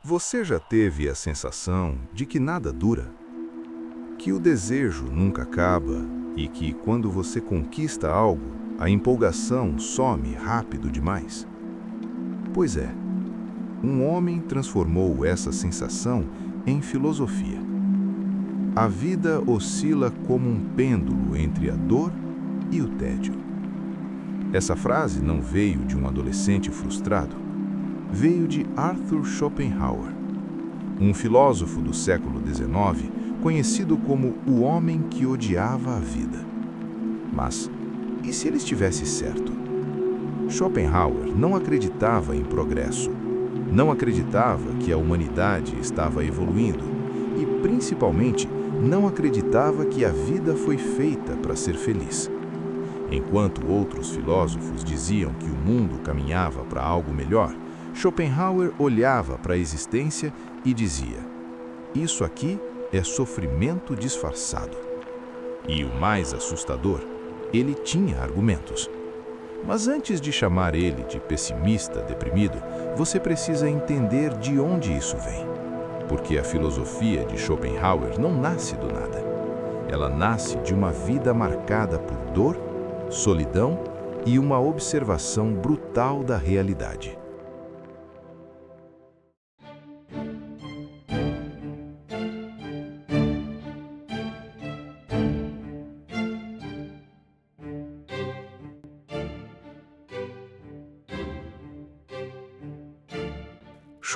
Você já teve a sensação de que nada dura? Que o desejo nunca acaba e que, quando você conquista algo, a empolgação some rápido demais? Pois é, um homem transformou essa sensação em filosofia. A vida oscila como um pêndulo entre a dor e o tédio. Essa frase não veio de um adolescente frustrado. Veio de Arthur Schopenhauer, um filósofo do século XIX, conhecido como o homem que odiava a vida. Mas, e se ele estivesse certo? Schopenhauer não acreditava em progresso, não acreditava que a humanidade estava evoluindo e, principalmente, não acreditava que a vida foi feita para ser feliz. Enquanto outros filósofos diziam que o mundo caminhava para algo melhor, Schopenhauer olhava para a existência e dizia: isso aqui é sofrimento disfarçado. E o mais assustador, ele tinha argumentos. Mas antes de chamar ele de pessimista, deprimido, você precisa entender de onde isso vem. Porque a filosofia de Schopenhauer não nasce do nada. Ela nasce de uma vida marcada por dor, solidão e uma observação brutal da realidade.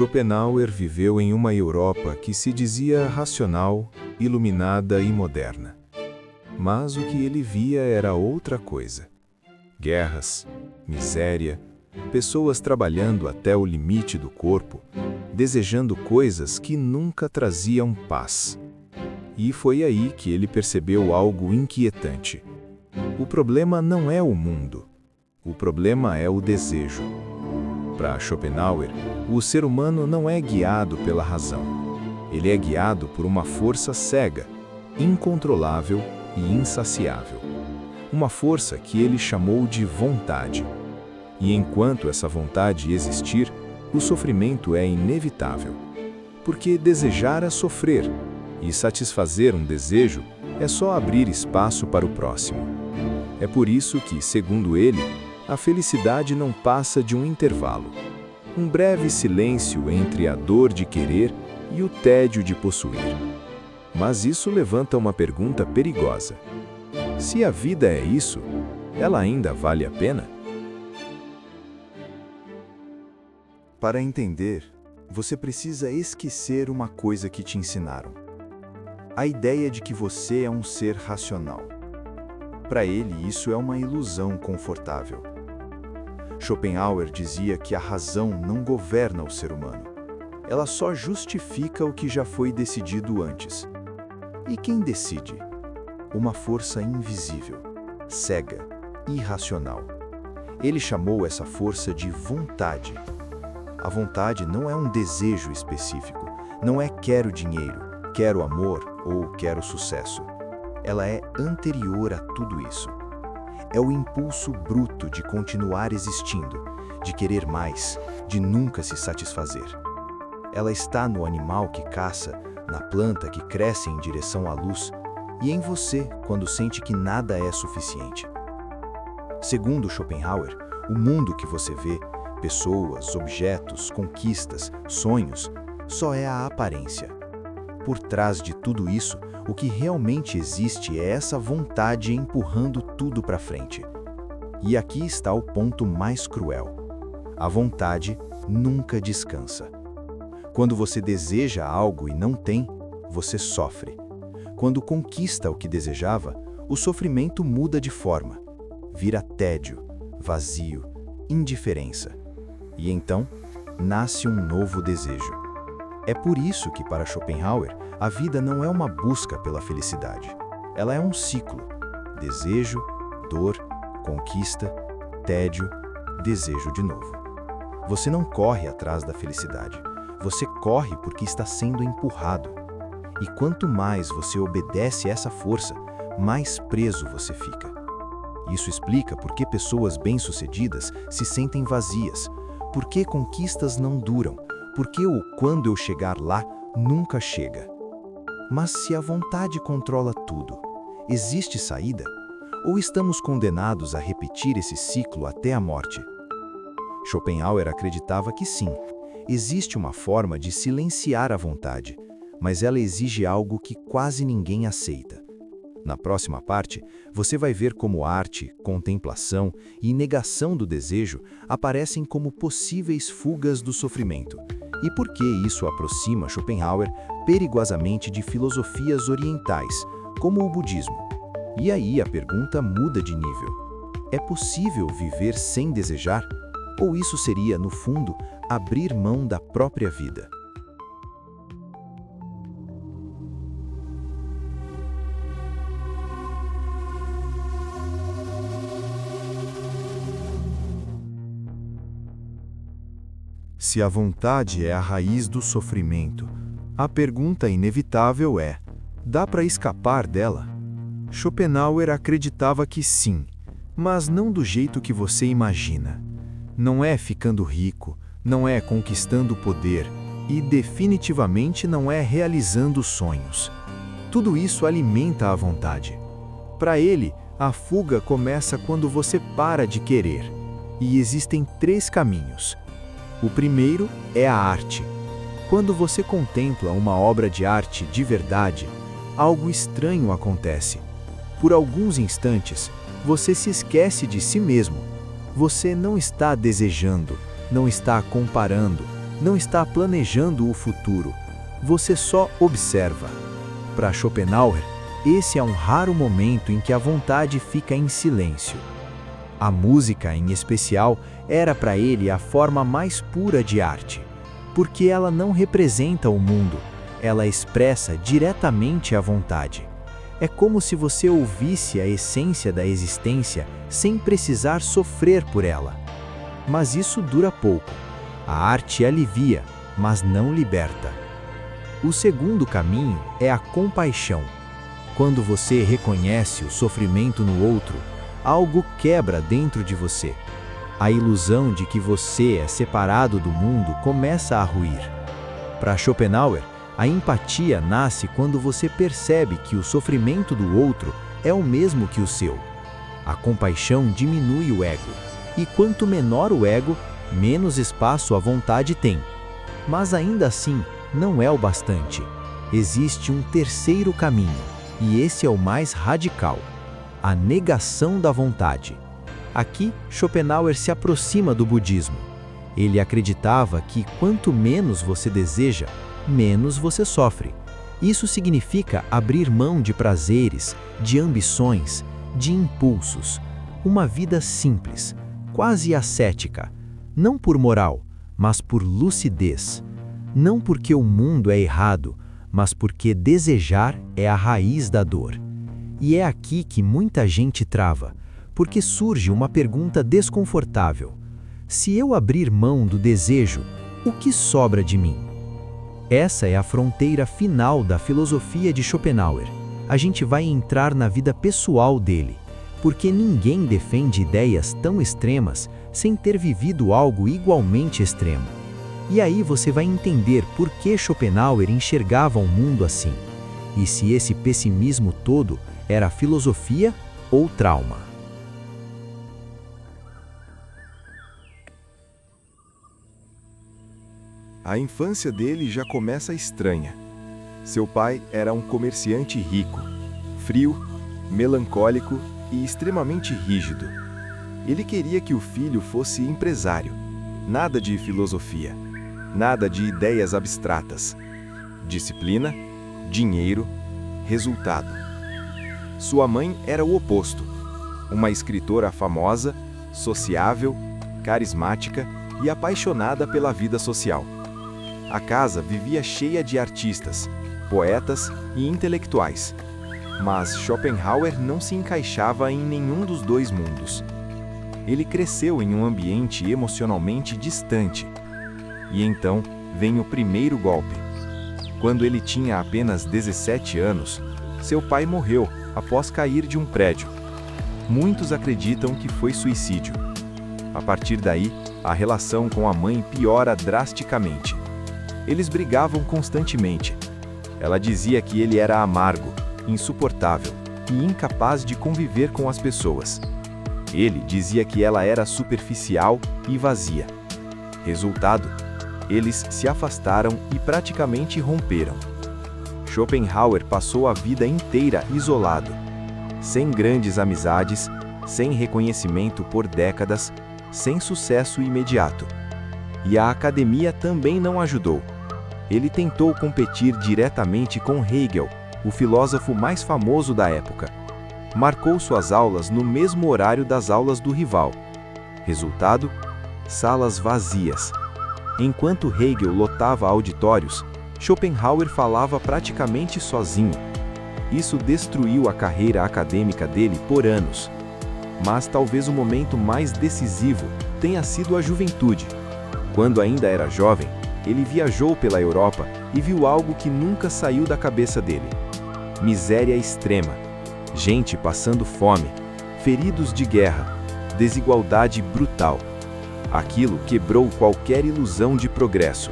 Schopenhauer viveu em uma Europa que se dizia racional, iluminada e moderna. Mas o que ele via era outra coisa. Guerras, miséria, pessoas trabalhando até o limite do corpo, desejando coisas que nunca traziam paz. E foi aí que ele percebeu algo inquietante. O problema não é o mundo. O problema é o desejo. Para Schopenhauer, o ser humano não é guiado pela razão. Ele é guiado por uma força cega, incontrolável e insaciável. Uma força que ele chamou de vontade. E enquanto essa vontade existir, o sofrimento é inevitável. Porque desejar é sofrer, e satisfazer um desejo é só abrir espaço para o próximo. É por isso que, segundo ele, a felicidade não passa de um intervalo. Um breve silêncio entre a dor de querer e o tédio de possuir. Mas isso levanta uma pergunta perigosa. Se a vida é isso, ela ainda vale a pena? Para entender, você precisa esquecer uma coisa que te ensinaram. A ideia de que você é um ser racional. Para ele, isso é uma ilusão confortável. Schopenhauer dizia que a razão não governa o ser humano. Ela só justifica o que já foi decidido antes. E quem decide? Uma força invisível, cega, irracional. Ele chamou essa força de vontade. A vontade não é um desejo específico, não é quero dinheiro, quero amor ou quero sucesso. Ela é anterior a tudo isso. É o impulso bruto de continuar existindo, de querer mais, de nunca se satisfazer. Ela está no animal que caça, na planta que cresce em direção à luz, e em você quando sente que nada é suficiente. Segundo Schopenhauer, o mundo que você vê, pessoas, objetos, conquistas, sonhos, só é a aparência. Por trás de tudo isso, o que realmente existe é essa vontade empurrando tudo para frente. E aqui está o ponto mais cruel. A vontade nunca descansa. Quando você deseja algo e não tem, você sofre. Quando conquista o que desejava, o sofrimento muda de forma. Vira tédio, vazio, indiferença. E então, nasce um novo desejo. É por isso que, para Schopenhauer, a vida não é uma busca pela felicidade. Ela é um ciclo. Desejo, dor, conquista, tédio, desejo de novo. Você não corre atrás da felicidade. Você corre porque está sendo empurrado. E quanto mais você obedece essa força, mais preso você fica. Isso explica por que pessoas bem-sucedidas se sentem vazias, por que conquistas não duram, porque o quando eu chegar lá nunca chega. Mas se a vontade controla tudo, existe saída? Ou estamos condenados a repetir esse ciclo até a morte? Schopenhauer acreditava que sim, existe uma forma de silenciar a vontade, mas ela exige algo que quase ninguém aceita. Na próxima parte, você vai ver como arte, contemplação e negação do desejo aparecem como possíveis fugas do sofrimento, e por que isso aproxima Schopenhauer perigosamente de filosofias orientais, como o budismo. E aí a pergunta muda de nível. É possível viver sem desejar? Ou isso seria, no fundo, abrir mão da própria vida? Se a vontade é a raiz do sofrimento, a pergunta inevitável é: dá para escapar dela? Schopenhauer acreditava que sim, mas não do jeito que você imagina. Não é ficando rico, não é conquistando poder e definitivamente não é realizando sonhos. Tudo isso alimenta a vontade. Para ele, a fuga começa quando você para de querer, e existem 3 caminhos. O primeiro é a arte. Quando você contempla uma obra de arte de verdade, algo estranho acontece. Por alguns instantes, você se esquece de si mesmo. Você não está desejando, não está comparando, não está planejando o futuro. Você só observa. Para Schopenhauer, esse é um raro momento em que a vontade fica em silêncio. A música, em especial, era para ele a forma mais pura de arte, porque ela não representa o mundo, ela expressa diretamente a vontade. É como se você ouvisse a essência da existência sem precisar sofrer por ela. Mas isso dura pouco. A arte alivia, mas não liberta. O segundo caminho é a compaixão. Quando você reconhece o sofrimento no outro, algo quebra dentro de você. A ilusão de que você é separado do mundo começa a ruir. Para Schopenhauer, a empatia nasce quando você percebe que o sofrimento do outro é o mesmo que o seu. A compaixão diminui o ego, e quanto menor o ego, menos espaço a vontade tem. Mas ainda assim, não é o bastante. Existe um terceiro caminho, e esse é o mais radical: a negação da vontade. Aqui, Schopenhauer se aproxima do budismo. Ele acreditava que quanto menos você deseja, menos você sofre. Isso significa abrir mão de prazeres, de ambições, de impulsos. Uma vida simples, quase ascética. Não por moral, mas por lucidez. Não porque o mundo é errado, mas porque desejar é a raiz da dor. E é aqui que muita gente trava, porque surge uma pergunta desconfortável. Se eu abrir mão do desejo, o que sobra de mim? Essa é a fronteira final da filosofia de Schopenhauer. A gente vai entrar na vida pessoal dele, porque ninguém defende ideias tão extremas sem ter vivido algo igualmente extremo. E aí você vai entender por que Schopenhauer enxergava o mundo assim, e se esse pessimismo todo era filosofia ou trauma. A infância dele já começa estranha. Seu pai era um comerciante rico, frio, melancólico e extremamente rígido. Ele queria que o filho fosse empresário. Nada de filosofia, nada de ideias abstratas. Disciplina, dinheiro, resultado. Sua mãe era o oposto. Uma escritora famosa, sociável, carismática e apaixonada pela vida social. A casa vivia cheia de artistas, poetas e intelectuais. Mas Schopenhauer não se encaixava em nenhum dos dois mundos. Ele cresceu em um ambiente emocionalmente distante. E então vem o primeiro golpe. Quando ele tinha apenas 17 anos, seu pai morreu após cair de um prédio. Muitos acreditam que foi suicídio. A partir daí, a relação com a mãe piora drasticamente. Eles brigavam constantemente. Ela dizia que ele era amargo, insuportável e incapaz de conviver com as pessoas. Ele dizia que ela era superficial e vazia. Resultado, eles se afastaram e praticamente romperam. Schopenhauer passou a vida inteira isolado, sem grandes amizades, sem reconhecimento por décadas, sem sucesso imediato. E a academia também não ajudou. Ele tentou competir diretamente com Hegel, o filósofo mais famoso da época. Marcou suas aulas no mesmo horário das aulas do rival. Resultado: salas vazias. Enquanto Hegel lotava auditórios, Schopenhauer falava praticamente sozinho. Isso destruiu a carreira acadêmica dele por anos. Mas talvez o momento mais decisivo tenha sido a juventude. Quando ainda era jovem, ele viajou pela Europa e viu algo que nunca saiu da cabeça dele: miséria extrema, gente passando fome, feridos de guerra, desigualdade brutal. Aquilo quebrou qualquer ilusão de progresso.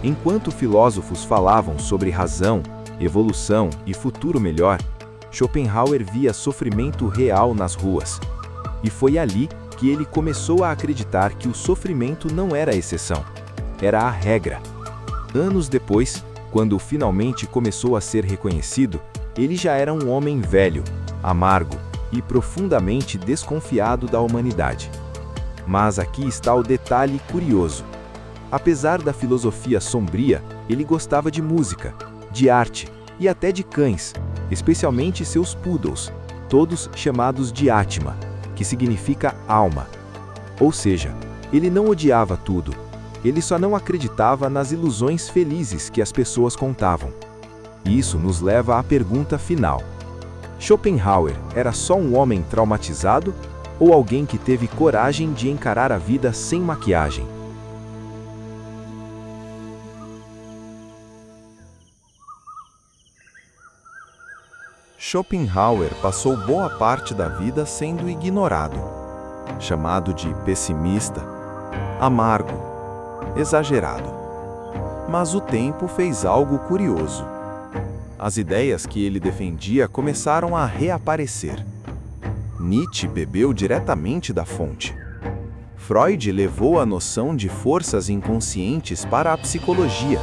Enquanto filósofos falavam sobre razão, evolução e futuro melhor, Schopenhauer via sofrimento real nas ruas. E foi ali que ele começou a acreditar que o sofrimento não era a exceção, era a regra. Anos depois, quando finalmente começou a ser reconhecido, ele já era um homem velho, amargo e profundamente desconfiado da humanidade. Mas aqui está o detalhe curioso. Apesar da filosofia sombria, ele gostava de música, de arte e até de cães, especialmente seus poodles, todos chamados de Atma, que significa alma. Ou seja, ele não odiava tudo, ele só não acreditava nas ilusões felizes que as pessoas contavam. E isso nos leva à pergunta final: Schopenhauer era só um homem traumatizado ou alguém que teve coragem de encarar a vida sem maquiagem? Schopenhauer passou boa parte da vida sendo ignorado, chamado de pessimista, amargo, exagerado. Mas o tempo fez algo curioso. As ideias que ele defendia começaram a reaparecer. Nietzsche bebeu diretamente da fonte. Freud levou a noção de forças inconscientes para a psicologia.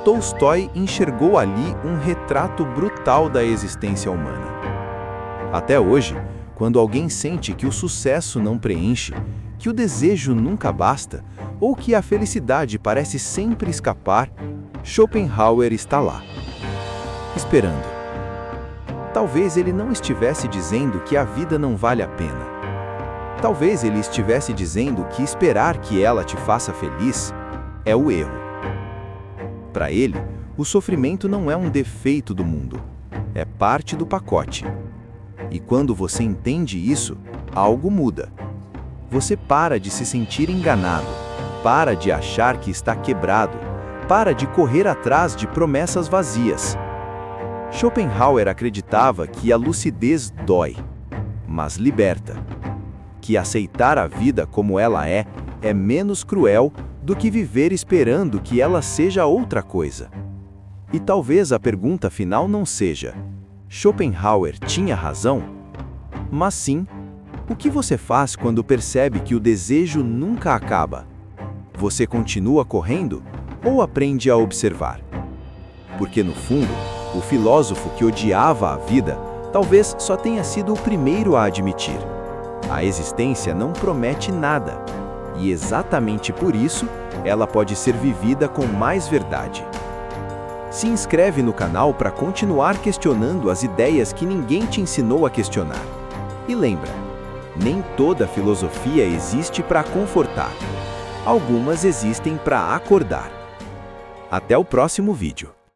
Tolstói enxergou ali um retrato brutal da existência humana. Até hoje, quando alguém sente que o sucesso não preenche, que o desejo nunca basta, ou que a felicidade parece sempre escapar, Schopenhauer está lá, esperando. Talvez ele não estivesse dizendo que a vida não vale a pena. Talvez ele estivesse dizendo que esperar que ela te faça feliz é o erro. Para ele, o sofrimento não é um defeito do mundo, é parte do pacote. E quando você entende isso, algo muda. Você para de se sentir enganado, para de achar que está quebrado, para de correr atrás de promessas vazias. Schopenhauer acreditava que a lucidez dói, mas liberta. Que aceitar a vida como ela é menos cruel do que viver esperando que ela seja outra coisa. E talvez a pergunta final não seja: Schopenhauer tinha razão? Mas sim, o que você faz quando percebe que o desejo nunca acaba? Você continua correndo ou aprende a observar? Porque no fundo, o filósofo que odiava a vida talvez só tenha sido o primeiro a admitir: a existência não promete nada. E exatamente por isso, ela pode ser vivida com mais verdade. Se inscreve no canal para continuar questionando as ideias que ninguém te ensinou a questionar. E lembra, nem toda filosofia existe para confortar. Algumas existem para acordar. Até o próximo vídeo.